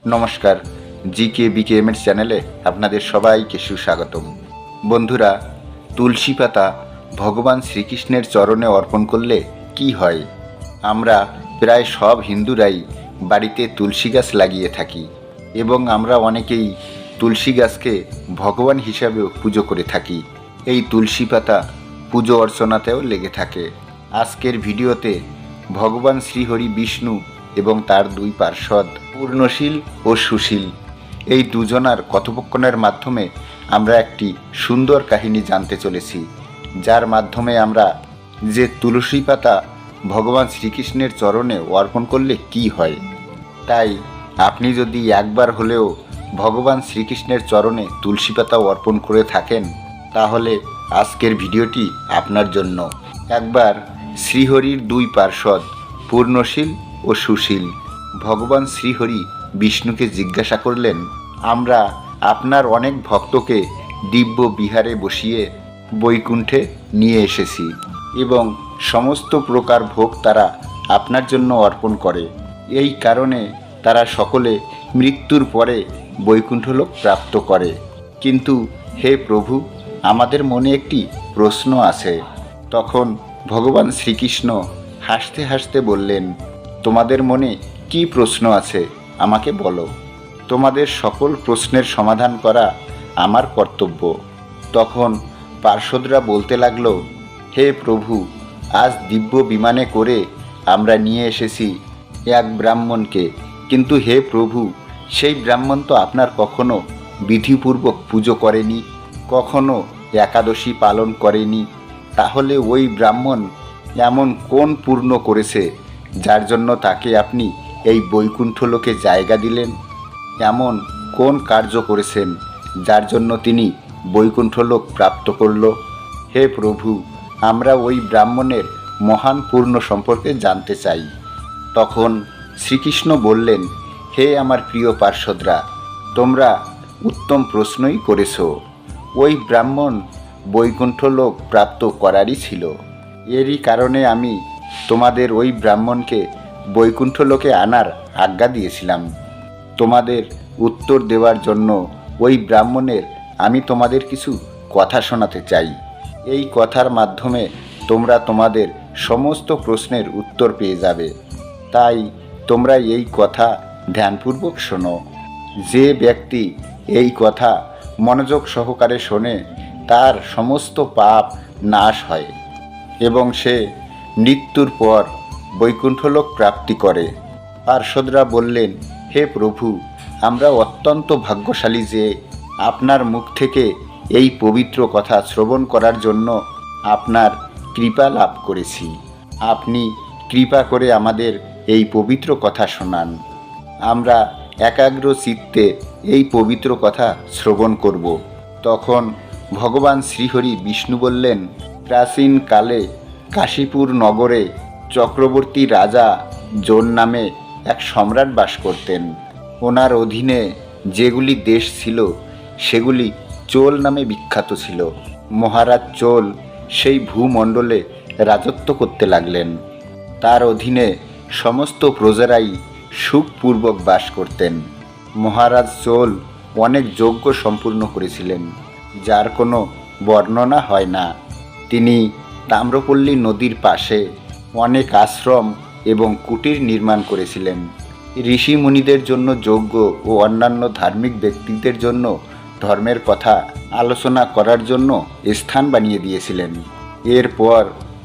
নমস্কার, জিকে বিকেএমের চ্যানেলে আপনাদের সবাইকে সুস্বাগতম। বন্ধুরা, তুলসী পাতা ভগবান শ্রীকৃষ্ণের চরণে অর্পণ করলে কি হয়? আমরা প্রায় সব হিন্দুরাই বাড়িতে তুলসী গাছ লাগিয়ে থাকি এবং আমরা অনেকেই তুলসী গাছকে ভগবান হিসাবেও পুজো করে থাকি। এই তুলসী পাতা পুজো অর্চনাতেও লেগে থাকে। আজকের ভিডিওতে ভগবান শ্রীহরি বিষ্ণু এবং তার দুই পার্ষদ পূর্ণশীল ও সুশীল এই দুজনার কথোপকথনের মাধ্যমে আমরা একটি সুন্দর কাহিনী জানতে চলেছি, যার মাধ্যমে আমরা যে তুলসী পাতা ভগবান শ্রীকৃষ্ণের চরণে অর্পণ করলে কি হয়। তাই আপনি যদি একবার হলেও ভগবান শ্রীকৃষ্ণের চরণে তুলসী পাতা অর্পণ করে থাকেন, তাহলে আজকের ভিডিওটি আপনার জন্য। একবার শ্রীহরির দুই পার্ষদ পূর্ণশীল ও সুশীল ভগবান শ্রীহরি বিষ্ণুকে জিজ্ঞাসা করলেন, আমরা আপনার অনেক ভক্তকে দিব্য বিহারে বসিয়ে বৈকুণ্ঠে নিয়ে এসেছি এবং সমস্ত প্রকার ভোগ তারা আপনার জন্য অর্পণ করে। এই কারণে তারা সকলে মৃত্যুর পরে বৈকুণ্ঠলোক প্রাপ্ত করে। কিন্তু হে প্রভু, আমাদের মনে একটি প্রশ্ন আছে। তখন ভগবান শ্রীকৃষ্ণ হাসতে হাসতে বললেন, তোমাদের মনে কি প্রশ্ন আছে আমাকে বলো। তোমাদের সকল প্রশ্নের সমাধান করা আমার কর্তব্য। তখন পার্ষদরা বলতে লাগলো, হে প্রভু, আজ দিব্য বিমানে করে আমরা নিয়ে এসেছি এক ব্রাহ্মণকে, কিন্তু হে প্রভু, সেই ব্রাহ্মণ তো আপনার কখনো বিধিপূর্বক পুজো করেনি, কখনো একাদশী পালন করেনি। তাহলে ওই ব্রাহ্মণ এমন কোন পূর্ণ করেছে যার জন্য তাকে আপনি এই বৈকুণ্ঠ লোকে জায়গা দিলেন? এমন কোন কার্য করেছেন যার জন্য তিনি বৈকুণ্ঠ লোক প্রাপ্ত করল? হে প্রভু, আমরা ওই ব্রাহ্মণের মহান পূর্ণ সম্পর্কে জানতে চাই। তখন শ্রীকৃষ্ণ বললেন, হে আমার প্রিয় পার্ষদরা, তোমরা উত্তম প্রশ্নই করেছ। ওই ব্রাহ্মণ বৈকুণ্ঠ লোক প্রাপ্ত করারই ছিল। এরই কারণে আমি তোমাদের ওই ব্রাহ্মণকে বৈকুণ্ঠ লোকে আনার আজ্ঞা দিয়েছিলাম। তোমাদের উত্তর দেওয়ার জন্য ওই ব্রাহ্মণের আমি তোমাদের কিছু কথা শোনাতে চাই। এই কথার মাধ্যমে তোমরা তোমাদের সমস্ত প্রশ্নের উত্তর পেয়ে যাবে। তাই তোমরা এই কথা ধ্যানপূর্বক শোনো। যে ব্যক্তি এই কথা মনোযোগ সহকারে শোনে, তার সমস্ত পাপ নাশ হয় এবং সে মৃত্যুর পর বৈকুণ্ঠলোক প্রাপ্তি করে। পার্ষদরা বললেন, হে প্রভু, আমরা অত্যন্ত ভাগ্যশালী যে আপনার মুখ থেকে এই পবিত্র কথা শ্রবণ করার জন্য আপনার কৃপা লাভ করেছি। আপনি কৃপা করে আমাদের এই পবিত্র কথা শোনান। আমরা একাগ্র চিত্তে এই পবিত্র কথা শ্রবণ করব। তখন ভগবান শ্রীহরি বিষ্ণু বললেন, প্রাচীনকালে কাশীপুর নগরে চক্রবর্তী রাজা জোন নামে এক সম্রাট বাস করতেন। ওনার অধীনে যেগুলি দেশ ছিল সেগুলি চোল নামে বিখ্যাত ছিল। মহারাজ চোল সেই ভূমণ্ডলে রাজত্ব করতে লাগলেন। তার অধীনে সমস্ত প্রজারাই সুখপূর্বক বাস করতেন। মহারাজ চোল অনেক যজ্ঞ সম্পূর্ণ করেছিলেন, যার কোনো বর্ণনা হয় না। তিনি তাম্রপল্লী নদীর পাশে অনেক আশ্রম এবং কুটির নির্মাণ করেছিলেন। ঋষি মুনিদের জন্য যজ্ঞ ও অন্যান্য ধার্মিক ব্যক্তিদের জন্য ধর্মের কথা আলোচনা করার জন্য স্থান বানিয়ে দিয়েছিলেন। এরপর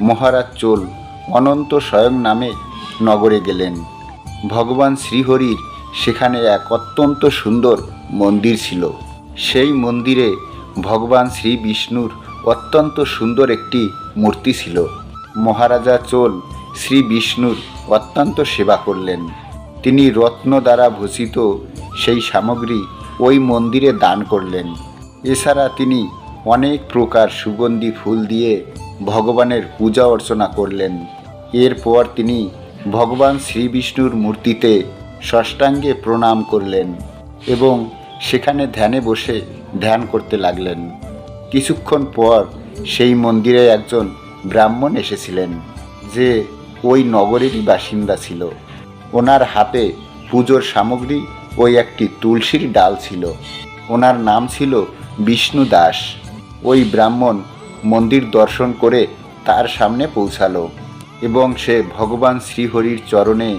মহারাজ চোল অনন্ত স্বয়ং নামে নগরে গেলেন। ভগবান শ্রীহরির সেখানে এক অত্যন্ত সুন্দর মন্দির ছিল। সেই মন্দিরে ভগবান শ্রী বিষ্ণুর অত্যন্ত সুন্দর একটি মূর্তি ছিল। মহারাজা চোল শ্রী বিষ্ণুর অত্যন্ত সেবা করলেন। তিনি রত্ন দ্বারা ভূষিত সেই সামগ্রী ওই মন্দিরে দান করলেন। এছাড়া তিনি অনেক প্রকার সুগন্ধি ফুল দিয়ে ভগবানের পূজা অর্চনা করলেন। এরপর তিনি ভগবান শ্রী বিষ্ণুর মূর্তিতে ষষ্ঠাঙ্গে প্রণাম করলেন এবং সেখানে ধ্যানে বসে ধ্যান করতে লাগলেন। কিছুক্ষণ পর সেই মন্দিরে একজন ব্রাহ্মণ এসেছিলেন, যে ওই নগরেরই বাসিন্দা ছিল। ওনার হাতে পুজোর সামগ্রী ওই একটি তুলসীর ডাল ছিল। ওনার নাম ছিল বিষ্ণু দাস। ওই ব্রাহ্মণ মন্দির দর্শন করে তার সামনে পৌঁছালো এবং সে ভগবান শ্রীহরির চরণে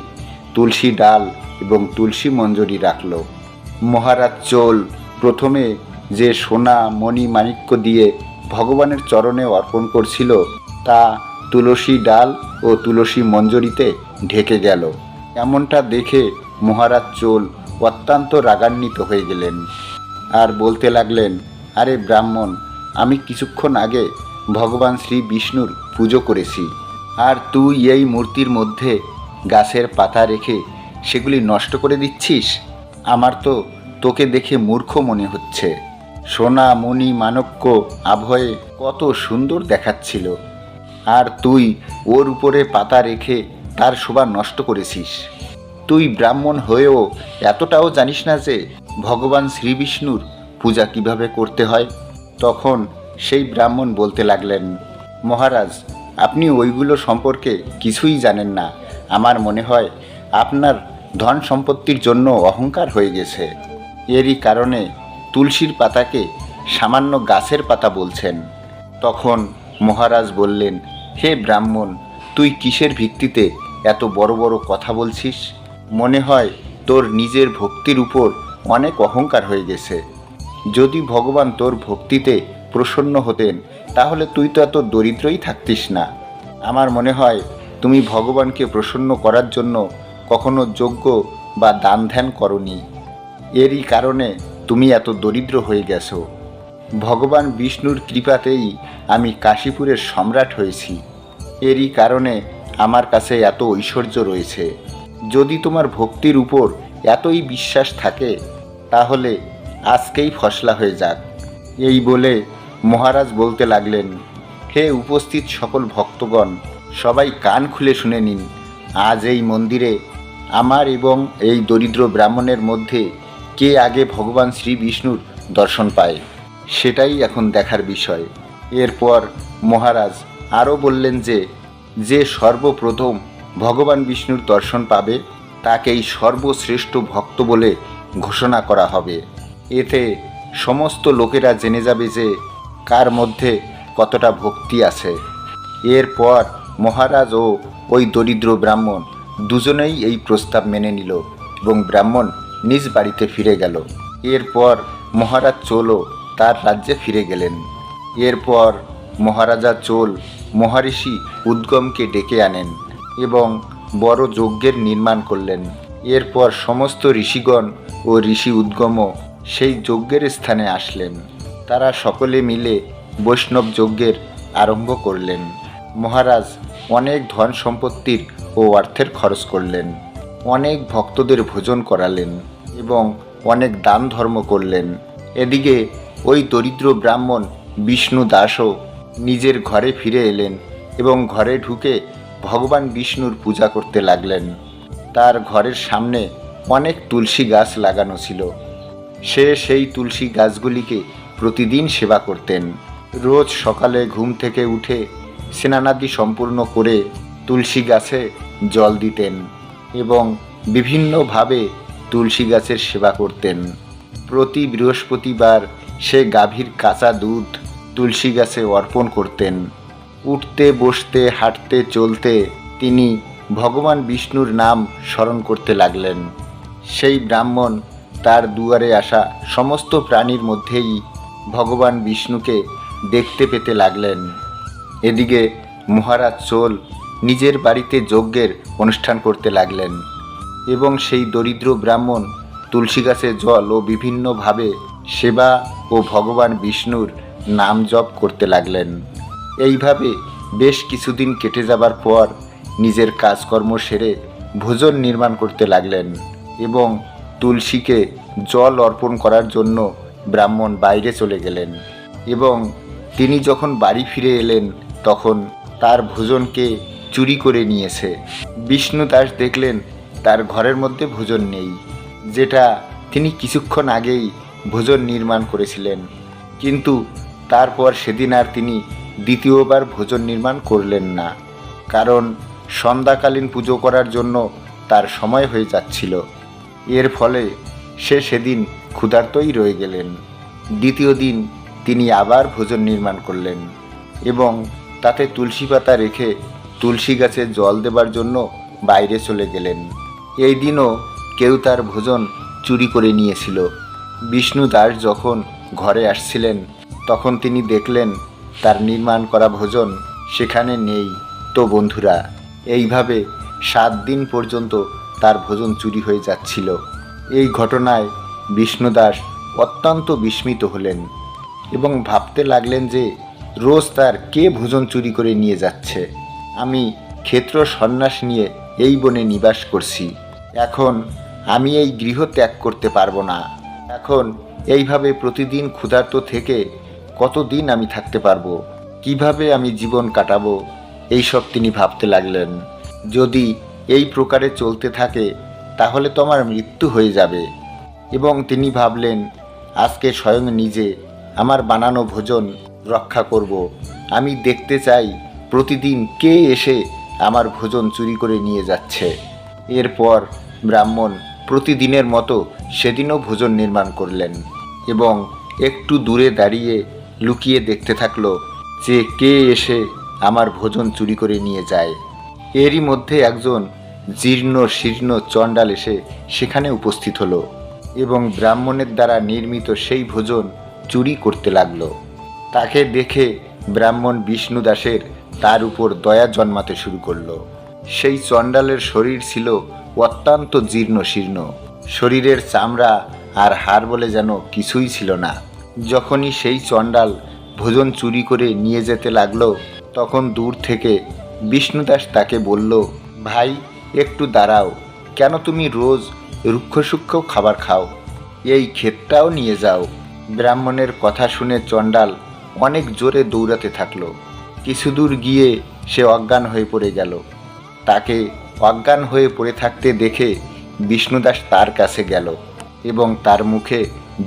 তুলসী ডাল এবং তুলসী মঞ্জরি রাখল। মহারাজ চোল প্রথমে যে সোনা মণি মাণিক্য দিয়ে ভগবানের চরণে অর্পণ করছিল তা তুলসী ডাল ও তুলসী মঞ্জরিতে ঢেকে গেল। এমনটা দেখে মহারাজ চোল অত্যন্ত রাগান্বিত হয়ে গেলেন আর বলতে লাগলেন, আরে ব্রাহ্মণ, আমি কিছুক্ষণ আগে ভগবান শ্রী বিষ্ণুর পুজো করেছি, আর তুই এই মূর্তির মধ্যে গাছের পাতা রেখে সেগুলি নষ্ট করে দিচ্ছিস। আমার তো তোকে দেখে মূর্খ মনে হচ্ছে। সোনা মণি মাণিক্য আভয়ে কত সুন্দর দেখাচ্ছিল, আর তুই ওর উপরে পাতা রেখে তার শোভা নষ্ট করেছিস। তুই ব্রাহ্মণ হয়েও এতটাও জানিস না যে ভগবান শ্রীবিষ্ণুর পূজা কিভাবে করতে হয়। তখন সেই ব্রাহ্মণ বলতে লাগলেন, মহারাজ, আপনি ওইগুলো সম্পর্কে কিছুই জানেন না। আমার মনে হয় আপনার ধন সম্পত্তির জন্য অহংকার হয়ে গেছে। এরই কারণে তুলসীর পাতাকে সামান্য গাছের পাতা বলছেন। তখন মহারাজ বললেন, হে ব্রাহ্মণ, তুই কিসের ভিত্তিতে এত বড় বড় কথা বলছিস? মনে হয় তোর নিজের ভক্তির উপর অনেক অহংকার হয়ে গেছে। যদি ভগবান তোর ভক্তিতে প্রসন্ন হতেন তাহলে তুই তো এত দরিদ্রই থাকতিস না। আমার মনে হয় তুমি ভগবানকে প্রসন্ন করার জন্য কখনো যজ্ঞ বা দান ধ্যান করনি। এরই কারণে তুমি এত দরিদ্র হয়ে গেছো। ভগবান বিষ্ণুর কৃপাতেই আমি কাশীপুরের সম্রাট হয়েছি। এরই কারণে আমার কাছে এত ঐশ্বর্য রয়েছে। যদি তোমার ভক্তির উপর এতই বিশ্বাস থাকে তাহলে আজকেই ফসলা হয়ে যাক। এই বলে মহারাজ বলতে লাগলেন, হে উপস্থিত সকল ভক্তগণ, সবাই কান খুলে শুনে নিন। আজ এই মন্দিরে আমার এবং এই দরিদ্র ব্রাহ্মণের মধ্যে কে আগে ভগবান শ্রী বিষ্ণুর দর্শন পায় সেটাই এখন দেখার বিষয়। এরপর মহারাজ আরও বললেন যে সর্বপ্রথম ভগবান বিষ্ণুর দর্শন পাবে তাকেই সর্বশ্রেষ্ঠ ভক্ত বলে ঘোষণা করা হবে। এতে সমস্ত লোকেরা জেনে যাবে যে কার মধ্যে কতটা ভক্তি আছে। এরপর মহারাজ ও ওই দরিদ্র ব্রাহ্মণ দুজনেই এই প্রস্তাব মেনে নিল এবং ব্রাহ্মণ নিজ বাড়িতে ফিরে গেল। এরপর মহারাজ চোলও তার রাজ্যে ফিরে গেলেন। এরপর মহারাজা চোল মহারিষি উদ্গমকে ডেকে আনেন এবং বড় যজ্ঞের নির্মাণ করলেন। এরপর সমস্ত ঋষিগণ ও ঋষি উদ্গমও সেই যজ্ঞের স্থানে আসলেন। তারা সকলে মিলে বৈষ্ণব যজ্ঞের আরম্ভ করলেন। মহারাজ অনেক ধন সম্পত্তির ও অর্থের খরচ করলেন, অনেক ভক্তদের ভোজন করালেন এবং অনেক দান ধর্ম করলেন। এদিকে ওই দরিদ্র ব্রাহ্মণ বিষ্ণু দাসও নিজের ঘরে ফিরে এলেন এবং ঘরে ঢুকে ভগবান বিষ্ণুর পূজা করতে লাগলেন। তার ঘরের সামনে অনেক তুলসী গাছ লাগানো ছিল। সে সেই তুলসী গাছগুলিকে প্রতিদিন সেবা করতেন। রোজ সকালে ঘুম থেকে উঠে স্নানাদি সম্পূর্ণ করে তুলসী গাছে জল দিতেন এবং বিভিন্নভাবে তুলসী গাছের সেবা করতেন। প্রতি বৃহস্পতিবার সে গাভীর কাঁচা দুধ তুলসী গাছে অর্পণ করতেন। উঠতে বসতে হাঁটতে চলতে তিনি ভগবান বিষ্ণুর নাম স্মরণ করতে লাগলেন। সেই ব্রাহ্মণ তার দুয়ারে আসা সমস্ত প্রাণীর মধ্যেই ভগবান বিষ্ণুকে দেখতে পেতে লাগলেন। এদিকে মহারাজ চোল নিজের বাড়িতে যজ্ঞের অনুষ্ঠান করতে লাগলেন এবং সেই দরিদ্র ব্রাহ্মণ তুলসী গাছে জল ও বিভিন্নভাবে সেবা ও ভগবান বিষ্ণুর নাম জপ করতে লাগলেন। এইভাবে বেশ কিছুদিন কেটে যাবার পর নিজের কাজকর্ম সেরে ভোজন নির্মাণ করতে লাগলেন এবং তুলসীকে জল অর্পণ করার জন্য ব্রাহ্মণ বাইরে চলে গেলেন এবং তিনি যখন বাড়ি ফিরে এলেন তখন তার ভোজনকে চুরি করে নিয়েছে। বিষ্ণু দাস দেখলেন তার ঘরের মধ্যে ভোজন নেই, যেটা তিনি কিছুক্ষণ আগেই ভোজন নির্মাণ করেছিলেন। কিন্তু তারপর সেদিন আর তিনি দ্বিতীয়বার ভোজন নির্মাণ করলেন না, কারণ সন্ধ্যাকালীন পুজো করার জন্য তার সময় হয়ে যাচ্ছিল। এর ফলে সে সেদিন ক্ষুধার্তই রয়ে গেলেন। দ্বিতীয় দিন তিনি আবার ভোজন নির্মাণ করলেন এবং তাতে তুলসী পাতা রেখে তুলসী গাছে জল দেবার জন্য বাইরে চলে গেলেন। এই দিনও কেউ তার ভোজন চুরি করে নিয়েছিল। বিষ্ণু দাস যখন ঘরে আসছিলেন তখন তিনি দেখলেন তার নির্মাণ করা ভোজন সেখানে নেই। তো বন্ধুরা, এইভাবে 7 দিন পর্যন্ত তার ভোজন চুরি হয়ে যাচ্ছিল। এই ঘটনায় বিষ্ণুদাস অত্যন্ত বিস্মিত হলেন এবং ভাবতে লাগলেন যে রোজ তার কে ভোজন চুরি করে নিয়ে যাচ্ছে। আমি ক্ষেত্র সন্ন্যাস নিয়ে এই বনে নিবাস করছি, এখন আমি এই গৃহ ত্যাগ করতে পারবো না। এখন এইভাবে প্রতিদিন ক্ষুধার্ত থেকে কতদিন আমি থাকতে পারবো, কিভাবে আমি জীবন কাটাবো, এইসব তিনি ভাবতে লাগলেন। যদি এই প্রকারে চলতে থাকে তাহলে তো আমার মৃত্যু হয়ে যাবে। এবং তিনি ভাবলেন, আজকে স্বয়ং নিজে আমার বানানো ভোজন রক্ষা করব। আমি দেখতে চাই প্রতিদিন কে এসে আমার ভোজন চুরি করে নিয়ে যাচ্ছে। এরপর ব্রাহ্মণ প্রতিদিনের মতো সেদিনও ভোজন নির্মাণ করলেন এবং একটু দূরে দাঁড়িয়ে লুকিয়ে দেখতে থাকলো যে কে এসে আমার ভোজন চুরি করে নিয়ে যায়। এরই মধ্যে একজন জীর্ণ শীর্ণ চণ্ডাল এসে সেখানে উপস্থিত হলো এবং ব্রাহ্মণের দ্বারা নির্মিত সেই ভোজন চুরি করতে লাগলো। তাকে দেখে ব্রাহ্মণ বিষ্ণুদাসের তার উপর দয়া জন্মাতে শুরু করলো। সেই চণ্ডালের শরীর ছিল অত্যন্ত জীর্ণ শীর্ণ, শরীরের চামড়া আর হাড় বলে যেন কিছুই ছিল না। যখনই সেই চণ্ডাল ভোজন চুরি করে নিয়ে যেতে লাগলো তখন দূর থেকে বিষ্ণুদাস তাকে বলল, ভাই একটু দাঁড়াও, কেন তুমি রোজ রুক্ষ সূক্ষ্ম খাবার খাও, এই ক্ষেতটাও নিয়ে যাও। ব্রাহ্মণের কথা শুনে চণ্ডাল অনেক জোরে দৌড়াতে থাকলো। কিছু দূর গিয়ে সে অজ্ঞান হয়ে পড়ে গেল। তাকে অজ্ঞান হয়ে পড়ে থাকতে দেখে বিষ্ণুদাস তার কাছে গেল এবং তার মুখে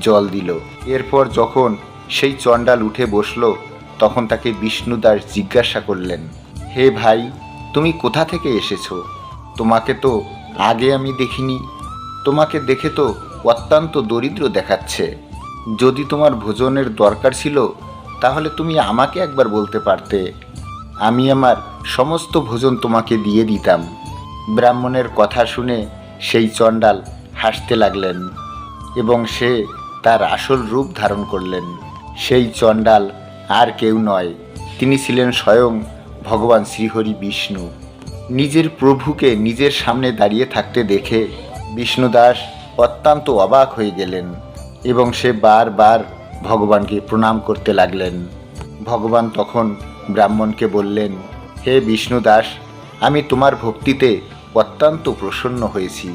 জল দিল। এরপর যখন সেই চণ্ডাল উঠে বসলো তখন তাকে বিষ্ণুদাস জিজ্ঞাসা করলেন, হে ভাই, তুমি কোথা থেকে এসেছো? তোমাকে তো আগে আমি দেখিনি, তোমাকে দেখে তো অত্যন্ত দরিদ্র দেখাচ্ছে। যদি তোমার ভোজনের দরকার ছিল তাহলে তুমি আমাকে একবার বলতে পারতে, আমি আমার সমস্ত ভোজন তোমাকে দিয়ে দিতাম। ব্রাহ্মণের কথা শুনে সেই চণ্ডাল হাসতে লাগলেন এবং সে তার আসল রূপ ধারণ করলেন। সেই চণ্ডাল আর কেউ নয়, তিনি ছিলেন স্বয়ং ভগবান শ্রীহরি বিষ্ণু। নিজের প্রভুকে নিজের সামনে দাঁড়িয়ে থাকতে দেখে বিষ্ণুদাস অত্যন্ত অবাক হয়ে গেলেন এবং সে বারবার ভগবানকে প্রণাম করতে লাগলেন। ভগবান তখন ব্রাহ্মণকে বললেন, হে বিষ্ণুদাস, আমি তোমার ভক্তিতে অত্যন্ত প্রসন্ন হয়েছি।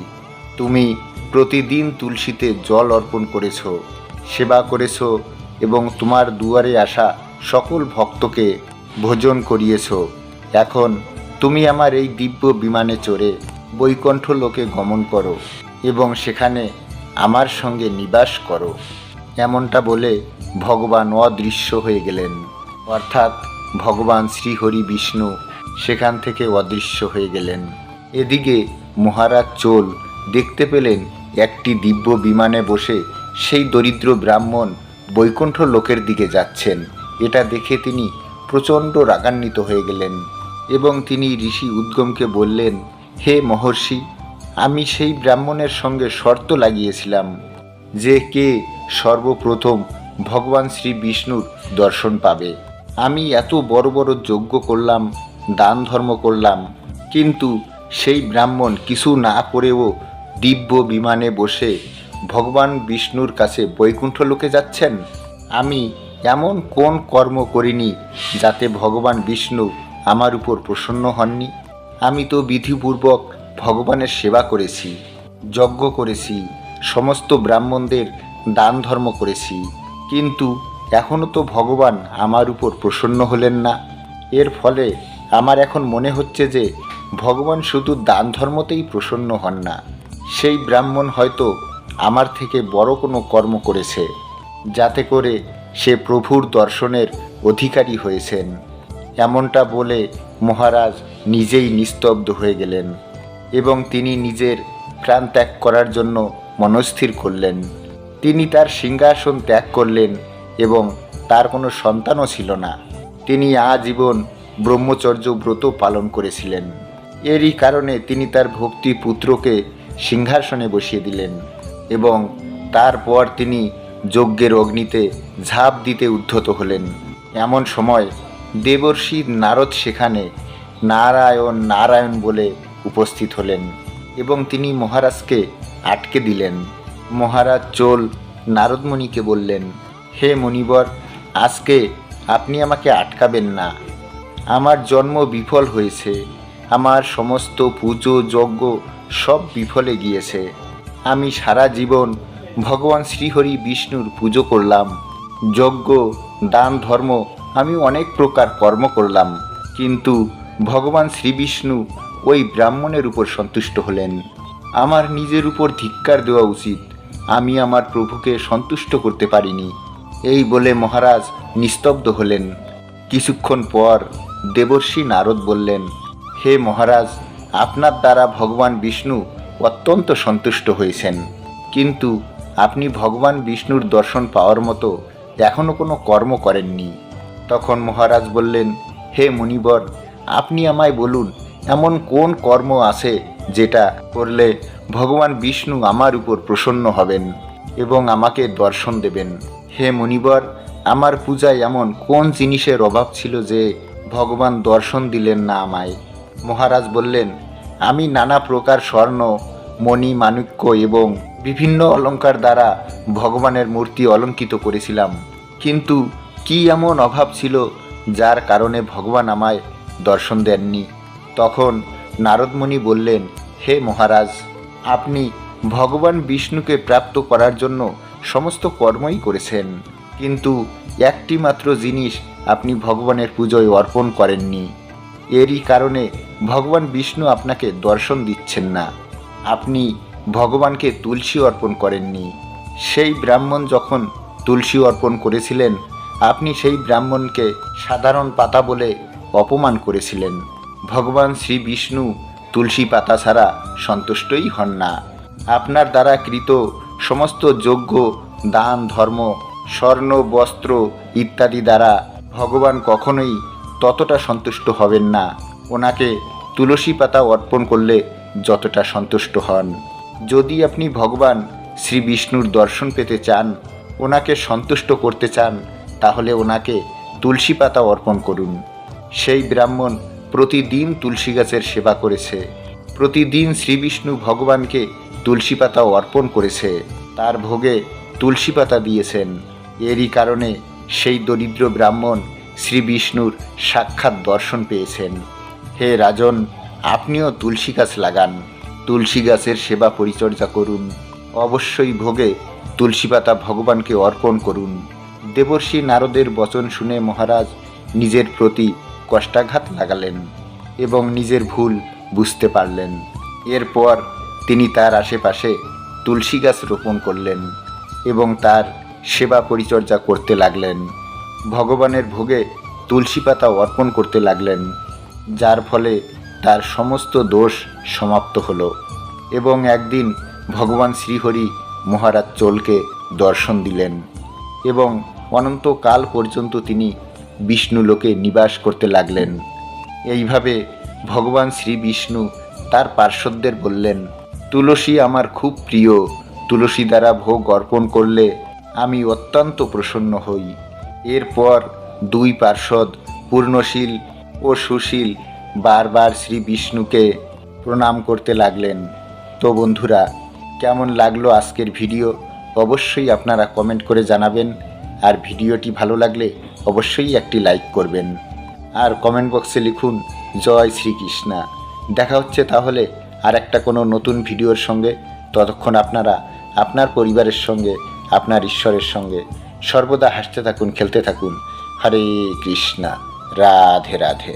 তুমি প্রতিদিন তুলসীতে জল অর্পণ করেছ, সেবা করেছ এবং তোমার দুয়ারে আসা সকল ভক্তকে ভোজন করিয়েছ। এখন তুমি আমার এই দিব্য বিমানে চড়ে বৈকুণ্ঠ লোকে গমন করো এবং সেখানে আমার সঙ্গে নিবাস করো। এমনটা বলে ভগবান অদৃশ্য হয়ে গেলেন, অর্থাৎ ভগবান শ্রীহরি বিষ্ণু সেখান থেকে অদৃশ্য হয়ে গেলেন। এদিকে মহারাজ চোল দেখতে পেলেন একটি দিব্য বিমানে বসে সেই দরিদ্র ব্রাহ্মণ বৈকুণ্ঠ লোকের দিকে যাচ্ছেন। এটা দেখে তিনি প্রচণ্ড রাগান্বিত হয়ে গেলেন এবং তিনি ঋষি উদ্গমকে বললেন, হে মহর্ষি, আমি সেই ব্রাহ্মণের সঙ্গে শর্ত লাগিয়েছিলাম যে কে সর্বপ্রথম ভগবান শ্রী বিষ্ণুর দর্শন পাবে। আমি এত বড় বড় যজ্ঞ করলাম, দান ধর্ম করলাম, কিন্তু সেই ব্রাহ্মণ কিছু না করেও দিব্য বিমানে বসে ভগবান বিষ্ণুর কাছে বৈকুণ্ঠ লোকে যাচ্ছেন। আমি এমন কোন কর্ম করিনি যাতে ভগবান বিষ্ণু আমার উপর প্রসন্ন হননি? আমি তো বিধিপূর্বক ভগবানের সেবা করেছি, যজ্ঞ করেছি, সমস্ত ব্রাহ্মণদের দান ধর্ম করেছি, কিন্তু এখনও তো ভগবান আমার উপর প্রসন্ন হলেন না। এর ফলে আমার এখন মনে হচ্ছে যে ভগবান শুধু দান ধর্মতেই প্রসন্ন হন না, সেই ব্রাহ্মণ হয়তো আমার থেকে বড় কোনো কর্ম করেছে, যাতে করে সে প্রভুর দর্শনের অধিকারী হয়েছেন। এমনটা বলে মহারাজ নিজেই নিস্তব্ধ হয়ে গেলেন এবং তিনি নিজের প্রাণ ত্যাগ করার জন্য মনস্থির করলেন। তিনি তার সিংহাসন ত্যাগ করলেন এবং তার কোনো সন্তানও ছিল না। তিনি আজীবন ব্রহ্মচর্য ব্রত পালন করেছিলেন। এরই কারণে তিনি তার ভক্তি পুত্রকে সিংহাসনে বসিয়ে দিলেন এবং তারপর তিনি যজ্ঞের অগ্নিতে ঝাঁপ দিতে উদ্ধত হলেন। এমন সময় দেবর্ষি নারদ সেখানে নারায়ণ নারায়ণ বলে উপস্থিত হলেন এবং তিনি মহারাজকে আটকে দিলেন। মহারাজ চোল নারদমণিকে বললেন, হে মণিবর, আজকে আপনি আমাকে আটকাবেন না। আমার জন্ম বিফল হয়েছে, আমার সমস্ত পুজো যজ্ঞ সব বিফলে গিয়েছে। আমি সারা জীবন ভগবান শ্রীহরি বিষ্ণুর পুজো করলাম, যজ্ঞ দান ধর্ম আমি অনেক প্রকার কর্ম করলাম, কিন্তু ভগবান শ্রী বিষ্ণু ওই ব্রাহ্মণের উপর সন্তুষ্ট হলেন। আমার নিজের উপর ধিক্কার দেওয়া উচিত, আমি আমার প্রভুকে সন্তুষ্ট করতে পারিনি। এই বলে মহারাজ নিস্তব্ধ হলেন। কিছুক্ষণ পর দেবর্ষি নারদ বললেন, হে মহারাজ, আপনার দ্বারা ভগবান বিষ্ণু অত্যন্ত সন্তুষ্ট হয়েছেন, কিন্তু আপনি ভগবান বিষ্ণুর দর্শন পাওয়ার মতো এখনও কোনো কর্ম করেননি। তখন মহারাজ বললেন, হে মুনিবর, আপনি আমায় বলুন এমন কোন কর্ম আছে যেটা করলে ভগবান বিষ্ণু আমার উপর প্রসন্ন হবেন এবং আমাকে দর্শন দেবেন। হে মুনিবর, আমার পূজায় এমন কোন জিনিসের অভাব ছিল যে ভগবান দর্শন দিলেন না আমায়? মহারাজ বললেন, আমি নানা প্রকার স্বর্ণ মণি মাণিক্য এবং বিভিন্ন অলঙ্কার দ্বারা ভগবানের মূর্তি অলঙ্কৃত করেছিলাম, কিন্তু কি এমন অভাব ছিল যার কারণে ভগবান আমায় দর্শন দেননি? তখন নারদমণি বললেন, হে মহারাজ, আপনি ভগবান বিষ্ণুকে প্রাপ্ত করার জন্য সমস্ত কর্মই করেছেন, কিন্তু একটি মাত্র জিনিস আপনি ভগবানের পুজোয় অর্পণ করেননি। এরই কারণে ভগবান বিষ্ণু আপনাকে দর্শন দিচ্ছেন না। আপনি ভগবানকে তুলসী অর্পণ করেননি। সেই ব্রাহ্মণ যখন তুলসী অর্পণ করেছিলেন, আপনি সেই ব্রাহ্মণকে সাধারণ পাতা বলে অপমান করেছিলেন। ভগবান শ্রী বিষ্ণু তুলসী পাতা ছাড়া সন্তুষ্টই হন না। আপনার দ্বারা কৃত সমস্ত যজ্ঞ দান ধর্ম স্বর্ণ বস্ত্র ইত্যাদি দ্বারা ভগবান কখনোই ততটা সন্তুষ্ট হবেন না ওনাকে তুলসী পাতা অর্পণ করলে যতটা সন্তুষ্ট হন। যদি আপনি ভগবান শ্রী বিষ্ণুর দর্শন পেতে চান, ওনাকে সন্তুষ্ট করতে চান, তাহলে ওনাকে তুলসী পাতা অর্পণ করুন। সেই ব্রাহ্মণ প্রতিদিন তুলসী গাছের সেবা করেছে, প্রতিদিন শ্রী বিষ্ণু ভগবানকে তুলসী পাতা অর্পণ করেছে, তার ভোগে তুলসী পাতা দিয়েছেন। এরই কারণে সেই দরিদ্র ব্রাহ্মণ শ্রী বিষ্ণুর সাক্ষাৎ দর্শন পেয়েছেন। হে রাজন, আপনিও তুলসী গাছ লাগান, তুলসী গাছের সেবা পরিচর্যা করুন, অবশ্যই ভোগে তুলসী পাতা ভগবানকে অর্পণ করুন। দেবর্ষি নারদের বচন শুনে মহারাজ নিজের প্রতি কষ্টাঘাত লাগালেন এবং নিজের ভুল বুঝতে পারলেন। এরপর তিনি তার আশেপাশে তুলসী গাছ রোপণ করলেন এবং তার সেবা পরিচর্যা করতে লাগলেন। ভগবানের ভোগে তুলসী পাতা অর্পণ করতে লাগলেন, যার ফলে তার সমস্ত দোষ সমাপ্ত হলো এবং একদিন ভগবান শ্রীহরি মহারাজ চোলকে দর্শন দিলেন এবং অনন্তকাল পর্যন্ত তিনি বিষ্ণুলোকে নিবাস করতে লাগলেন। এইভাবে ভগবান শ্রী বিষ্ণু তার পার্শ্বদের বললেন, তুলসী আমার খুব প্রিয়, তুলসী দ্বারা ভোগ অর্পণ করলে আমি অত্যন্ত প্রসন্ন হই। এরপর দুই পার্ষদ পূর্ণশীল ও সুশীল বারবার শ্রী বিষ্ণুকে প্রণাম করতে লাগলেন। তো বন্ধুরা, কেমন লাগলো আজকের ভিডিও অবশ্যই আপনারা কমেন্ট করে জানাবেন, আর ভিডিওটি ভালো লাগলে অবশ্যই একটি লাইক করবেন আর কমেন্ট বক্সে লিখুন জয় শ্রীকৃষ্ণা। দেখা হচ্ছে তাহলে আর একটা কোনো নতুন ভিডিওর সঙ্গে। ততক্ষণ আপনারা আপনার পরিবারের সঙ্গে আপনার ঈশ্বরের সঙ্গে সর্বদা হাসতে থাকুন, খেলতে থাকুন। হরে কৃষ্ণা, রাধে রাধে।